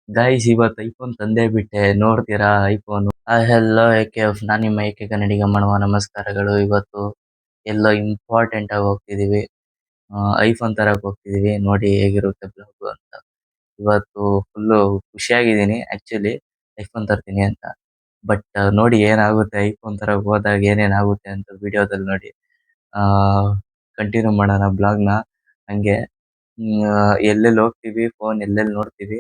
Guys ಇವತ್ತು iPhone ತಂದೇ ಬಿಟ್ಟೆ ನೋಡ್ತೀರಾ ಐಫೋನ್. ಹೆಲ್ಲೋ ಎಫ್ ನಾನು ನಿಮ್ಮ ಏಕೆ ಕನ್ನಡಿಗ ಮಾಡುವ ನಮಸ್ಕಾರಗಳು. ಇವತ್ತು ಎಲ್ಲೋ ಇಂಪಾರ್ಟೆಂಟ್ ಆಗಿ ಹೋಗ್ತಿದೀವಿ. ಐಫೋನ್ ತರಕ್ ಹೋಗ್ತಿದೀವಿ, ನೋಡಿ ಹೇಗಿರುತ್ತೆ ಬ್ಲಾಗ್ ಅಂತ. ಇವತ್ತು ಫುಲ್ಲು ಖುಷಿಯಾಗಿದ್ದೀನಿ ಆಕ್ಚುಲಿ, ಐಫೋನ್ ತರ್ತೀನಿ ಅಂತ. ಬಟ್ ನೋಡಿ ಏನಾಗುತ್ತೆ ಐಫೋನ್ ತರಕ್ ಹೋದಾಗ ಏನೇನಾಗುತ್ತೆ ಅಂತ ವಿಡಿಯೋದಲ್ಲಿ ನೋಡಿ. ಆ ಕಂಟಿನ್ಯೂ ಮಾಡೋಣ ಬ್ಲಾಗ್ನ ಹಂಗೆ. ಎಲ್ಲೆಲ್ಲಿ ಹೋಗ್ತೀವಿ, ಫೋನ್ ಎಲ್ಲೆಲ್ಲಿ ನೋಡ್ತೀವಿ.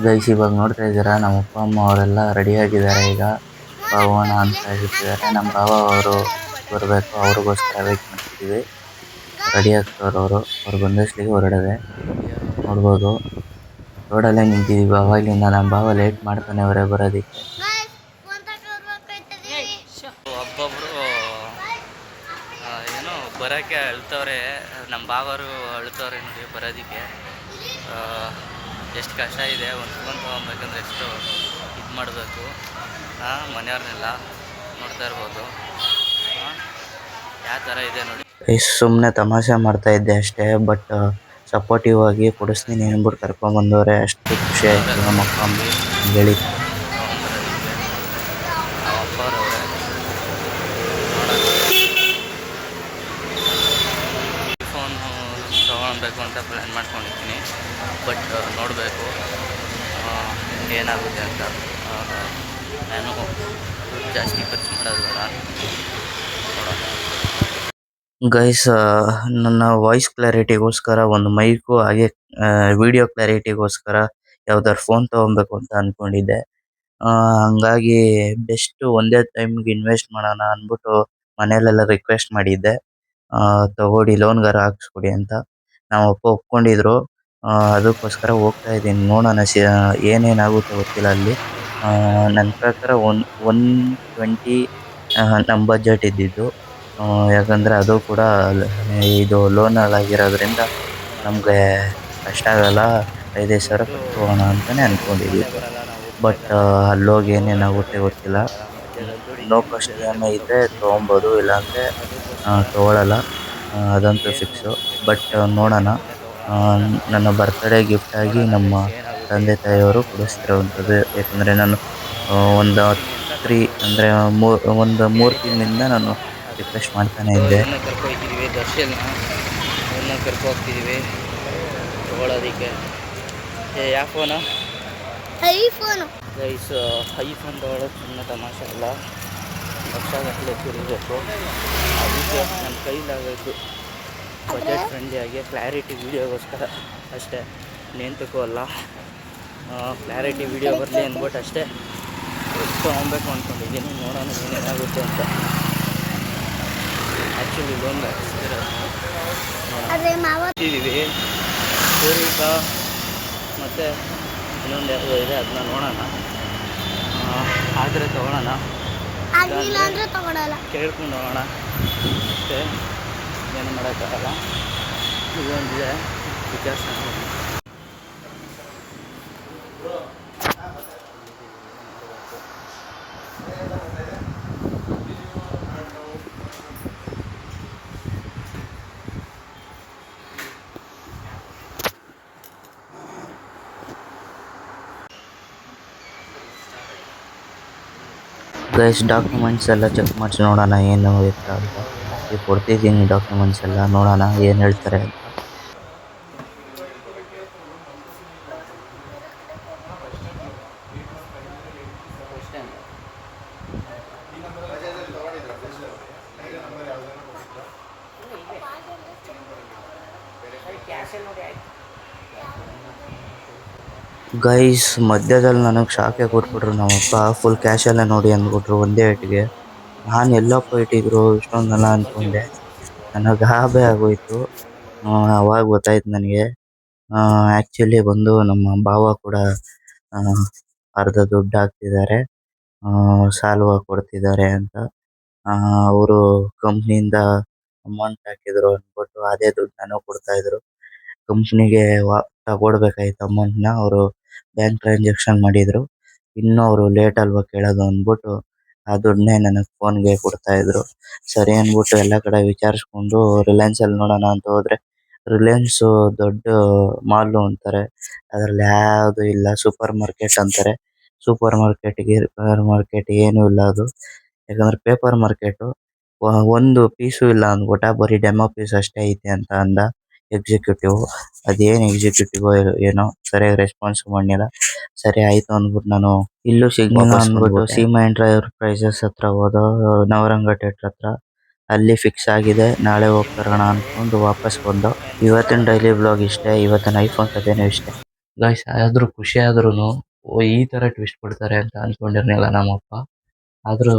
ಗೈಸ್ ಇವಾಗ ನೋಡ್ತಾ ಇದ್ದೀರಾ, ನಮ್ಮ ಅಪ್ಪ ಅಮ್ಮ ಅವರೆಲ್ಲ ರೆಡಿ ಆಗಿದ್ದಾರೆ. ಈಗ ಹೋಗೋಣ ಅಂತ ಹೇಳ್ತಿದ್ದಾರೆ. ನಮ್ಮ ಭಾವ ಅವರು ಬರಬೇಕು, ಅವ್ರಿಗೋಸ್ಕರ ವೇಟ್ ಮಾಡ್ತಿದ್ದೀವಿ. ರೆಡಿ ಆಗ್ತವ್ರು ಅವರು, ಅವ್ರು ಬಂದಷ್ಟಲಿಗೆ ಹೊರಡದೆ. ನೋಡ್ಬೋದು ರೋಡಲ್ಲೇ ನಿಂತಿದ್ದೀವಿ ಅವಾಗಲಿಂದ. ನಮ್ಮ ಭಾವ ಲೇಟ್ ಮಾಡ್ತಾನೆ ಅವರೇ ಬರೋದಕ್ಕೆ. ಒಬ್ಬೊಬ್ರು ಏನೋ ಬರೋಕ್ಕೆ ಅಳ್ತವ್ರೆ. ನಮ್ಮ ಭಾವರು ಅಳ್ತವ್ರೆ ನೋಡಿ ಬರೋದಕ್ಕೆ. ಎಷ್ಟು ಕಷ್ಟ ಇದೆ ಒಂದು ಫೋನ್ ತೊಗೊಬೇಕಂದ್ರೆ, ಎಷ್ಟು ಇದು ಮಾಡಬೇಕು. ಮನೆಯವ್ರನ್ನೆಲ್ಲ ನೋಡ್ತಾ ಇರ್ಬೋದು ಯಾವ ಥರ ಇದೆ ನೋಡಿ. ಸುಮ್ಮನೆ ತಮಾಷೆ ಮಾಡ್ತಾ ಇದ್ದೆ ಅಷ್ಟೇ. ಬಟ್ ಸಪೋರ್ಟಿವ್ ಆಗಿ ಕೊಡಿಸ್ತೀನಿ ಅಂದ್ಬಿಟ್ಟು ಕರ್ಕೊಂಡ್ಬಂದವ್ರೆ. ಅಷ್ಟು ಖುಷಿ ಆಯಿತು ನಮ್ಮ ಅಪ್ಪ ಅಮ್ಮ ಹೇಳಿದ್ದು. ಫೋನ್ ತೊಗೊಳ್ಬೇಕು ಅಂತ ಪ್ಲ್ಯಾನ್ ಮಾಡ್ಕೊಂಡಿದ್ದೀನಿ. ಬಟ್ ನೋಡಬೇಕು ಏನಾಗುತ್ತೆ ಅಂತ. ನಾನು ಜಾಸ್ತಿ ಖರ್ಚು ಮಾಡೋದು ಬೇಡ, ನೋಡೋಣ. ಗೈಸ್ ನನ್ನ ವಾಯ್ಸ್ ಕ್ಲಾರಿಟಿಗೋಸ್ಕರ ಒಂದು ಮೈಕು, ಹಾಗೆ ವಿಡಿಯೋ ಕ್ಲಾರಿಟಿಗೋಸ್ಕರ ಯಾವ್ದಾರು ಫೋನ್ ತೊಗೊಬೇಕು ಅಂತ ಅಂದ್ಕೊಂಡಿದ್ದೆ. ಹಂಗಾಗಿ ಬೆಸ್ಟ್ ಒಂದೇ ಟೈಮ್ಗೆ ಇನ್ವೆಸ್ಟ್ ಮಾಡೋಣ ಅಂದ್ಬಿಟ್ಟು ಮನೇಲೆಲ್ಲ ರಿಕ್ವೆಸ್ಟ್ ಮಾಡಿದ್ದೆ. ತಗೊಡಿ ಲೋನ್ಗಾರ ಹಾಕ್ಸ್ಕೊಡಿ ಅಂತ. ನಮ್ಮ ಅಪ್ಪ ಒಪ್ಕೊಂಡಿದ್ರು. ಅದಕ್ಕೋಸ್ಕರ ಹೋಗ್ತಾ ಇದ್ದೀನಿ. ನೋಡೋಣ ಏನೇನಾಗುತ್ತೆ ಗೊತ್ತಿಲ್ಲ ಅಲ್ಲಿ. ನನ್ನ ಪ್ರಕಾರ 120 ನಮ್ಮ ಬಜೆಟ್ ಇದ್ದಿದ್ದು. ಯಾಕಂದರೆ ಅದು ಕೂಡ ಇದು ಲೋನಲ್ಲಿ ಆಗಿರೋದ್ರಿಂದ ನಮಗೆ ಕಷ್ಟ ಆಗಲ್ಲ. 5,000 ಸಾವಿರ ಕಟ್ಕೋಣ ಅಂತಲೇ ಅಂದ್ಕೊಂಡಿದ್ದಿದ್ದು. ಬಟ್ ಅಲ್ಲೋಗಿ ಏನೇನಾಗುತ್ತೆ ಗೊತ್ತಿಲ್ಲ. ನೋ ಕಾಸ್ಟ್ EMI ಇದ್ದರೆ ತೊಗೊಬೋದು, ಇಲ್ಲಾಂದರೆ ತೊಗೊಳಲ್ಲ, ಅದಂತೂ ಫಿಕ್ಸು. ಬಟ್ ನೋಡೋಣ. ನನ್ನ ಬರ್ತ್ಡೇ ಗಿಫ್ಟಾಗಿ ನಮ್ಮ ತಂದೆ ತಾಯಿಯವರು ಕೊಡಿಸ್ತಿರೋವಂಥದ್ದು. ಯಾಕಂದರೆ ನಾನು ಒಂದು 3 ಅಂದರೆ ಒಂದು 3 ತಿಂಗಳಿಂದ ನಾನು ರಿಕ್ವೆಸ್ಟ್ ಮಾಡ್ತಾನೆ ಇದ್ದೆ. ಕರ್ಕೊ ಹೋಗ್ತಿದ್ದೀವಿ, ದರ್ಶನ ಕರ್ಕೊ ಹೋಗ್ತಿದ್ದೀವಿ ತೊಗೊಳೋದಕ್ಕೆ. ಯಾವ ಫೋನು? ಐಫೋನು. ಗೈಸ್ ಐಫೋನ್ ತೊಗೊಳೋದು ಸುಮ್ಮನೆ ತಮಾಷೆ ಅಲ್ಲ, ಲಕ್ಷಗಟ್ಟಲೆ ತಿರುಗಬೇಕು. ಅದಕ್ಕೆ ನನ್ನ ಕೈಲಾಗಬೇಕು ಬಜೆಟ್ ಫ್ರೆಂಡ್ಲಿಯಾಗಿ ಕ್ಲಾರಿಟಿ ವೀಡಿಯೋಗೋಸ್ಕರ ಅಷ್ಟೇ, ನೇಂತಕ್ಕೂ ಅಲ್ಲ. ಕ್ಲಾರಿಟಿ ವೀಡಿಯೋ ಬರಲಿ ಅಂದ್ಬಿಟ್ಟು ಅಷ್ಟೇ ತೊಗೊಬೇಕು ಅಂದ್ಕೊಂಡಿದ್ದೀನಿ. ನೋಡೋಣ ಏನೇನಾಗುತ್ತೆ ಅಂತ. Actually loan ಹಾಕ್ತಿದ್ದೀವಿ. ಪೂರ್ವಿಕ ಮತ್ತು ಇನ್ನೊಂದು ಯಾವುದೋ ಇದೆ, ಅದನ್ನ ನೋಡೋಣ. ಆದರೆ ತೊಗೊಳ್ಳೋಣ, ಕೇಳ್ಕೊಂಡು ಹೋಗೋಣ ಅಷ್ಟೇ, ಏನು ಮಾಡೋಕ್ಕಾಗಲ್ಲ. ಇದೊಂದಿದೆ ವಿಚಾರಿಸೋಣ. ಗೈಸ್ ಡಾಕ್ಯುಮೆಂಟ್ಸ್ ಎಲ್ಲ ಚೆಕ್ ಮಾಡಿಸಿ ನೋಡೋಣ ಏನು ಎತ್ತ ಅಂತ. ಈಗ ಕೊಡ್ತಿದ್ದೀನಿ ಡಾಕ್ಯುಮೆಂಟ್ಸ್ ಎಲ್ಲ, ನೋಡೋಣ ಏನು ಹೇಳ್ತಾರೆ ಅಂತ. ಗೈಸ್ ಮಧ್ಯದಲ್ಲಿ ನನಗೆ ಶಾಕೆ ಕೊಟ್ಬಿಟ್ರು ನಮ್ಮಪ್ಪ. ಫುಲ್ ಕ್ಯಾಶೆಲ್ಲ ನೋಡಿ ಅಂದ್ಬಿಟ್ರು ಒಂದೇ ಏಟಿಗೆ. ನಾನು ಎಲ್ಲಪ್ಪ ಇಟ್ಟಿದ್ರು ಇಷ್ಟೊಂದೆಲ್ಲ ಅಂದ್ಕೊಂಡೆ. ನನಗೆ ಗಾಬರಿ ಆಗೋಯ್ತು. ಅವಾಗ ಗೊತ್ತಾಯ್ತು ನನಗೆ. ಆ್ಯಕ್ಚುಲಿ ಬಂದು ನಮ್ಮ ಭಾವ ಕೂಡ ಅರ್ಧ ದುಡ್ಡು ಹಾಕ್ತಿದ್ದಾರೆ, ಸಾಲವ ಕೊಡ್ತಿದ್ದಾರೆ ಅಂತ. ಅವರು ಕಂಪ್ನಿಯಿಂದ ಅಮೌಂಟ್ ಹಾಕಿದ್ರು ಅಂದ್ಬಿಟ್ಟು ಅದೇ ದುಡ್ಡು ನನಗೆ ಕೊಡ್ತಾಯಿದ್ರು. ಕಂಪ್ನಿಗೆ ತಗೊಡ್ಬೇಕಾಯ್ತು ಅಮೌಂಟ್ನ. ಅವರು ಬ್ಯಾಂಕ್ ಟ್ರಾನ್ಸಾಕ್ಷನ್ ಮಾಡಿದ್ರು. ಇನ್ನೂ ಅವರು ಲೇಟ್ ಅಲ್ವಾ ಕೇಳೋದು ಅಂದ್ಬಿಟ್ಟು ಆ ದುಡ್ಡನ್ನೇ ನನಗೆ ಫೋನ್ಗೆ ಕೊಡ್ತಾಯಿದ್ರು. ಸರಿ ಅಂದ್ಬಿಟ್ಟು ಎಲ್ಲ ಕಡೆ ವಿಚಾರಿಸ್ಕೊಂಡು ರಿಲಯನ್ಸಲ್ಲಿ ನೋಡೋಣ ಅಂತ ಹೋದರೆ ರಿಲಯನ್ಸ್ ದೊಡ್ಡ ಮಾಲ್ ಅಂತಾರೆ. ಅದ್ರಲ್ಲಿ ಯಾವುದು ಇಲ್ಲ. ಸೂಪರ್ ಮಾರ್ಕೆಟ್ ಅಂತಾರೆ. ಸೂಪರ್ ಮಾರ್ಕೆಟ್ ಗಿಪರ್ ಮಾರ್ಕೆಟ್ ಏನು ಇಲ್ಲ ಅದು. ಯಾಕಂದ್ರೆ ಪೇಪರ್ ಮಾರ್ಕೆಟ್ ಒಂದು ಪೀಸು ಇಲ್ಲ ಅಂದ್ಬಿಟ್ಟ. ಬರೀ ಡೆಮೋ ಪೀಸ್ ಅಷ್ಟೇ ಐತೆ ಅಂತ ಅಂದ ಎಕ್ಸಿಕ್ಯೂಟಿವ್. ಅದೇನ್ ಎಕ್ಸಿಕ್ಯೂಟಿವ್ ಏನೋ ಸರಿಯಾಗಿ ರೆಸ್ಪಾನ್ಸ್ ಮಾಡಿಲ್ಲ. ಸರಿ ಆಯ್ತು ಅಂದ್ಬಿಟ್ಟು ನಾನು ಇಲ್ಲೂ ಸಿಗ್ಲಿಲ್ಲ ಅಂದ್ಬಿಟ್ಟು ಸೀಮಾ ಎಂಟರ್ಪ್ರೈಸಸ್ ಹತ್ರ ಹೋದ, ನವರಂಗ ಥಿಯೇಟರ್ ಹತ್ರ. ಅಲ್ಲಿ ಫಿಕ್ಸ್ ಆಗಿದೆ. ನಾಳೆ ಹೋಗಿ ತರೋಣ ಅನ್ಕೊಂಡು ವಾಪಸ್ ಬಂದು. ಇವತ್ತಿನ ಡೈಲಿ ಬ್ಲಾಗ್ ಇಷ್ಟೇ. ಇವತ್ತಿನ ಐಫೋನ್ ಕಥೆನೂ ಇಷ್ಟೇ ಗಾಯ್ಸ್. ಆದ್ರೂ ಖುಷಿ ಆದ್ರೂನು ಈ ತರ ಟ್ವಿಸ್ಟ್ ಕೊಡ್ತಾರೆ ಅಂತ ಅನ್ಕೊಂಡಿರ್ಲಿಲ್ಲ ನಮ್ಮಪ್ಪ. ಆದ್ರೂ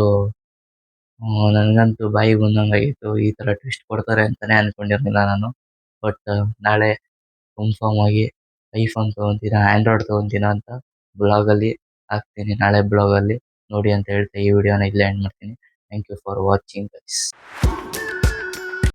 ನನಗಂತೂ ಬಾಯಿಗೆ ಬಂದಂಗಾಗಿತ್ತು. ಈ ತರ ಟ್ವಿಸ್ಟ್ ಕೊಡ್ತಾರೆ ಅಂತಾನೆ ಅನ್ಕೊಂಡಿರ್ಲಿಲ್ಲ ನಾನು. ಬಟ್ ನಾಳೆ ಕನ್ಫರ್ಮ್ ಆಗಿ ಐಫೋನ್ ತಗೊಂತೀನ, ಆಂಡ್ರಾಯ್ಡ್ ತಗೊಂತೀನ ಅಂತ ಬ್ಲಾಗ್ ಅಲ್ಲಿ ಹಾಕ್ತೀನಿ. ನಾಳೆ ಬ್ಲಾಗ್ ಅಲ್ಲಿ ನೋಡಿ ಅಂತ ಹೇಳ್ತಾ ಈ ವಿಡಿಯೋನ ಇಲ್ಲೇ ಎಂಡ್ ಮಾಡ್ತೀನಿ. Thank you for watching guys.